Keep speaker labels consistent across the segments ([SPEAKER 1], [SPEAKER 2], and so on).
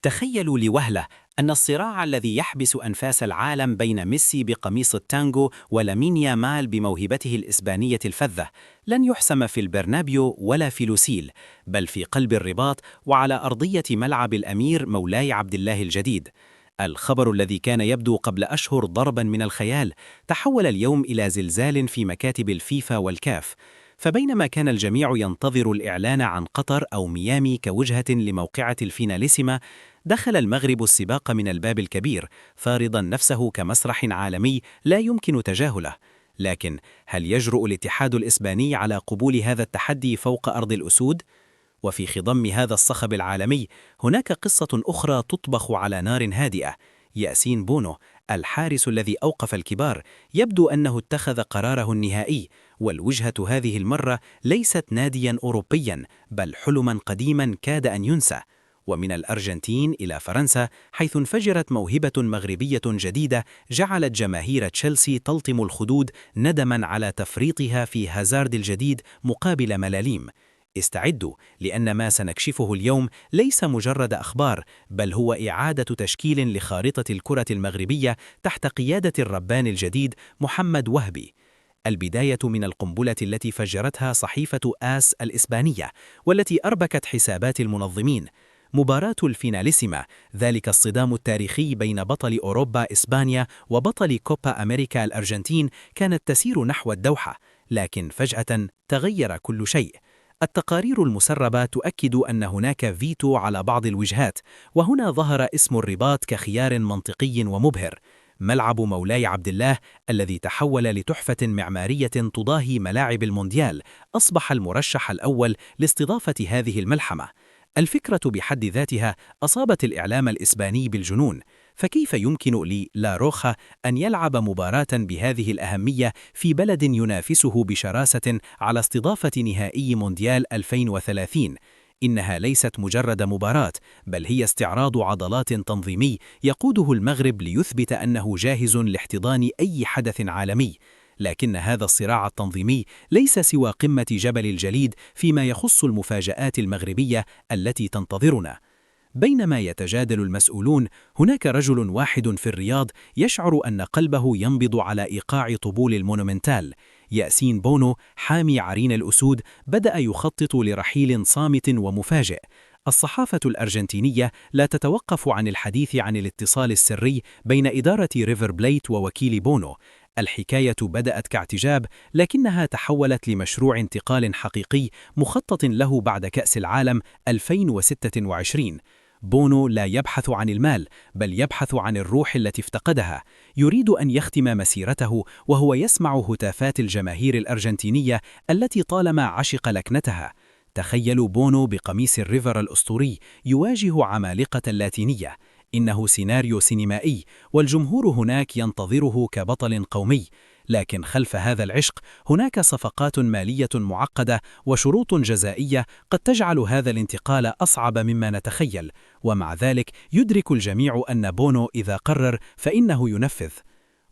[SPEAKER 1] تخيلوا لوهلة أن الصراع الذي يحبس أنفاس العالم بين ميسي بقميص التانجو ولامين يامال بموهبته الإسبانية الفذة لن يحسم في البرنابيو ولا في لوسيل، بل في قلب الرباط وعلى أرضية ملعب الأمير مولاي عبد الله الجديد. الخبر الذي كان يبدو قبل أشهر ضربا من الخيال تحول اليوم إلى زلزال في مكاتب الفيفا والكاف. فبينما كان الجميع ينتظر الإعلان عن قطر أو ميامي كوجهة لموقعة الفيناليسيما، دخل المغرب السباق من الباب الكبير، فارضا نفسه كمسرح عالمي لا يمكن تجاهله. لكن هل يجرؤ الاتحاد الإسباني على قبول هذا التحدي فوق أرض الأسود؟ وفي خضم هذا الصخب العالمي هناك قصة أخرى تطبخ على نار هادئة. ياسين بونو، الحارس الذي أوقف الكبار، يبدو أنه اتخذ قراره النهائي، والوجهة هذه المرة ليست ناديا أوروبيا بل حلما قديما كاد أن ينسى. ومن الأرجنتين إلى فرنسا، حيث انفجرت موهبة مغربية جديدة جعلت جماهير تشيلسي تلطم الخدود ندما على تفريطها في هازارد الجديد مقابل ملاليم. استعدوا، لأن ما سنكشفه اليوم ليس مجرد أخبار، بل هو إعادة تشكيل لخارطة الكرة المغربية تحت قيادة الربان الجديد محمد وهبي. البداية من القنبلة التي فجرتها صحيفة آس الإسبانية، والتي أربكت حسابات المنظمين. مباراة الفيناليسيما، ذلك الصدام التاريخي بين بطل أوروبا إسبانيا وبطل كوبا أمريكا الأرجنتين، كانت تسير نحو الدوحة، لكن فجأة تغير كل شيء. التقارير المسربة تؤكد أن هناك فيتو على بعض الوجهات، وهنا ظهر اسم الرباط كخيار منطقي ومبهر. ملعب مولاي عبد الله الذي تحول لتحفة معمارية تضاهي ملاعب المونديال أصبح المرشح الأول لاستضافة هذه الملحمة. الفكرة بحد ذاتها أصابت الإعلام الإسباني بالجنون، فكيف يمكن لا روخا أن يلعب مباراة بهذه الأهمية في بلد ينافسه بشراسة على استضافة نهائي مونديال 2030؟ إنها ليست مجرد مباراة، بل هي استعراض عضلات تنظيمي يقوده المغرب ليثبت أنه جاهز لاحتضان أي حدث عالمي. لكن هذا الصراع التنظيمي ليس سوى قمة جبل الجليد فيما يخص المفاجآت المغربية التي تنتظرنا. بينما يتجادل المسؤولون، هناك رجل واحد في الرياض يشعر أن قلبه ينبض على إيقاع طبول المونومنتال. ياسين بونو، حامي عرين الأسود، بدأ يخطط لرحيل صامت ومفاجئ. الصحافة الأرجنتينية لا تتوقف عن الحديث عن الاتصال السري بين إدارة ريفر بليت ووكيل بونو. الحكاية بدأت كاعتجاب، لكنها تحولت لمشروع انتقال حقيقي مخطط له بعد كأس العالم 2026. بونو لا يبحث عن المال، بل يبحث عن الروح التي افتقدها. يريد أن يختم مسيرته وهو يسمع هتافات الجماهير الأرجنتينية التي طالما عشق لكنتها. تخيلوا بونو بقميص الريفر الأسطوري يواجه عمالقة اللاتينية. إنه سيناريو سينمائي، والجمهور هناك ينتظره كبطل قومي. لكن خلف هذا العشق هناك صفقات مالية معقدة وشروط جزائية قد تجعل هذا الانتقال أصعب مما نتخيل. ومع ذلك يدرك الجميع أن بونو إذا قرر فإنه ينفذ.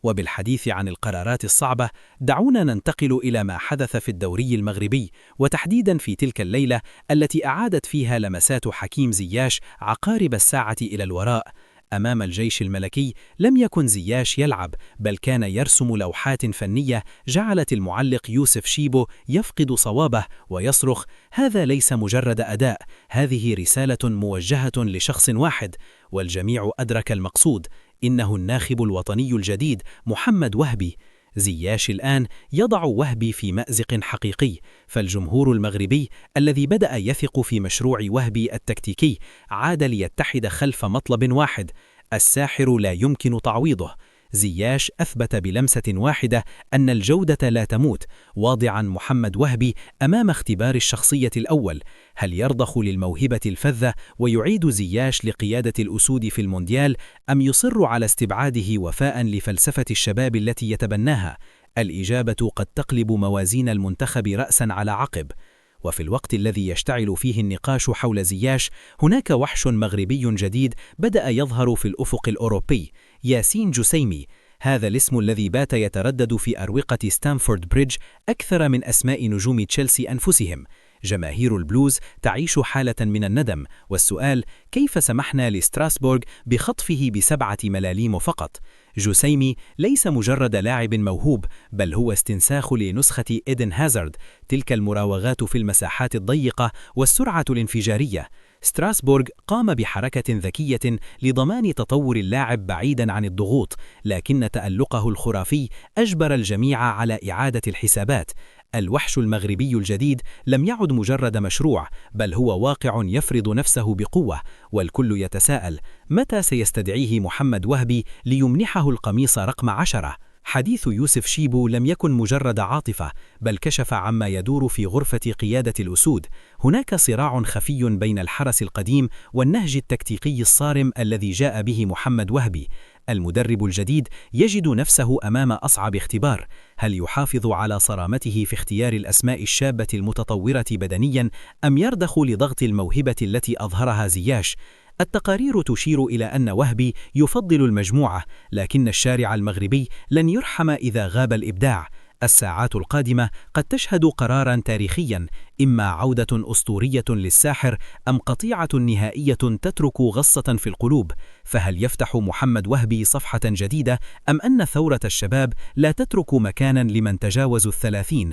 [SPEAKER 1] وبالحديث عن القرارات الصعبة، دعونا ننتقل إلى ما حدث في الدوري المغربي، وتحديدا في تلك الليلة التي أعادت فيها لمسات حكيم زياش عقارب الساعة إلى الوراء. أمام الجيش الملكي لم يكن زياش يلعب، بل كان يرسم لوحات فنية جعلت المعلق يوسف شيبو يفقد صوابه ويصرخ: هذا ليس مجرد أداء، هذه رسالة موجهة لشخص واحد. والجميع أدرك المقصود، إنه الناخب الوطني الجديد محمد وهبي. زياش الآن يضع وهبي في مأزق حقيقي، فالجمهور المغربي الذي بدأ يثق في مشروع وهبي التكتيكي عاد ليتحد خلف مطلب واحد: الساحر لا يمكن تعويضه. زياش أثبت بلمسة واحدة أن الجودة لا تموت، واضعا محمد وهبي أمام اختبار الشخصية الأول. هل يرضخ للموهبة الفذة ويعيد زياش لقيادة الأسود في المونديال، أم يصر على استبعاده وفاء لفلسفة الشباب التي يتبناها؟ الإجابة قد تقلب موازين المنتخب رأسا على عقب. وفي الوقت الذي يشتعل فيه النقاش حول زياش، هناك وحش مغربي جديد بدأ يظهر في الأفق الأوروبي: ياسين جسيمي. هذا الاسم الذي بات يتردد في أروقة ستانفورد بريدج أكثر من أسماء نجوم تشيلسي أنفسهم. جماهير البلوز تعيش حالة من الندم، والسؤال: كيف سمحنا لستراسبورغ بخطفه ب7 ملاليم فقط؟ جوسيمي ليس مجرد لاعب موهوب، بل هو استنساخ لنسخة إيدن هازارد، تلك المراوغات في المساحات الضيقة والسرعة الانفجارية. ستراسبورغ قام بحركة ذكية لضمان تطور اللاعب بعيداً عن الضغوط، لكن تألقه الخرافي أجبر الجميع على إعادة الحسابات. الوحش المغربي الجديد لم يعد مجرد مشروع، بل هو واقع يفرض نفسه بقوة، والكل يتساءل: متى سيستدعيه محمد وهبي ليمنحه القميص رقم 10؟ حديث يوسف شيبو لم يكن مجرد عاطفة، بل كشف عما يدور في غرفة قيادة الأسود. هناك صراع خفي بين الحرس القديم والنهج التكتيكي الصارم الذي جاء به محمد وهبي. المدرب الجديد يجد نفسه أمام أصعب اختبار: هل يحافظ على صرامته في اختيار الأسماء الشابة المتطورة بدنياً، أم يرضخ لضغط الموهبة التي أظهرها زياش؟ التقارير تشير إلى أن وهبي يفضل المجموعة، لكن الشارع المغربي لن يرحم إذا غاب الإبداع. الساعات القادمة قد تشهد قراراً تاريخياً: إما عودة أسطورية للساحر، أم قطيعة نهائية تترك غصة في القلوب. فهل يفتح محمد وهبي صفحة جديدة، أم أن ثورة الشباب لا تترك مكاناً لمن تجاوزوا 30؟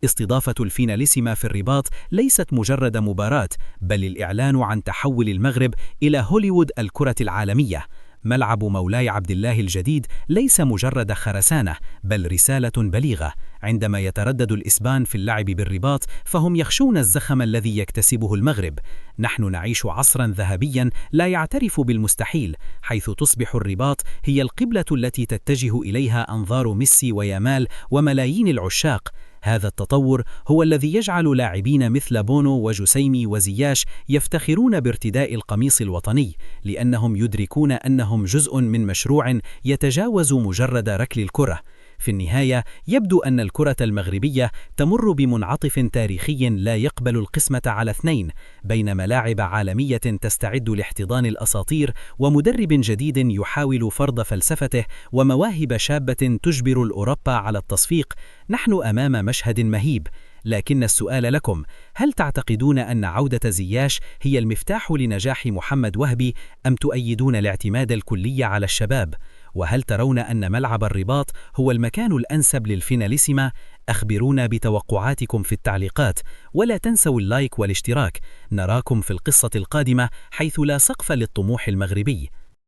[SPEAKER 1] استضافة الفيناليسيما في الرباط ليست مجرد مباراة، بل الإعلان عن تحول المغرب إلى هوليوود الكرة العالمية. ملعب مولاي عبد الله الجديد ليس مجرد خرسانة، بل رسالة بليغة. عندما يتردد الإسبان في اللعب بالرباط، فهم يخشون الزخم الذي يكتسبه المغرب. نحن نعيش عصراً ذهبياً لا يعترف بالمستحيل، حيث تصبح الرباط هي القبلة التي تتجه إليها أنظار ميسي ويامال وملايين العشاق. هذا التطور هو الذي يجعل لاعبين مثل بونو وجوسيمي وزياش يفتخرون بارتداء القميص الوطني، لأنهم يدركون أنهم جزء من مشروع يتجاوز مجرد ركل الكرة. في النهاية، يبدو أن الكرة المغربية تمر بمنعطف تاريخي لا يقبل القسمة على 2، بين ملاعب عالمية تستعد لاحتضان الأساطير، ومدرب جديد يحاول فرض فلسفته، ومواهب شابة تجبر الأوروبا على التصفيق. نحن أمام مشهد مهيب، لكن السؤال لكم: هل تعتقدون أن عودة زياش هي المفتاح لنجاح محمد وهبي، أم تؤيدون الاعتماد الكلي على الشباب؟ وهل ترون أن ملعب الرباط هو المكان الأنسب للفيناليسيما؟ أخبرونا بتوقعاتكم في التعليقات، ولا تنسوا اللايك والاشتراك. نراكم في القصة القادمة، حيث لا سقف للطموح المغربي.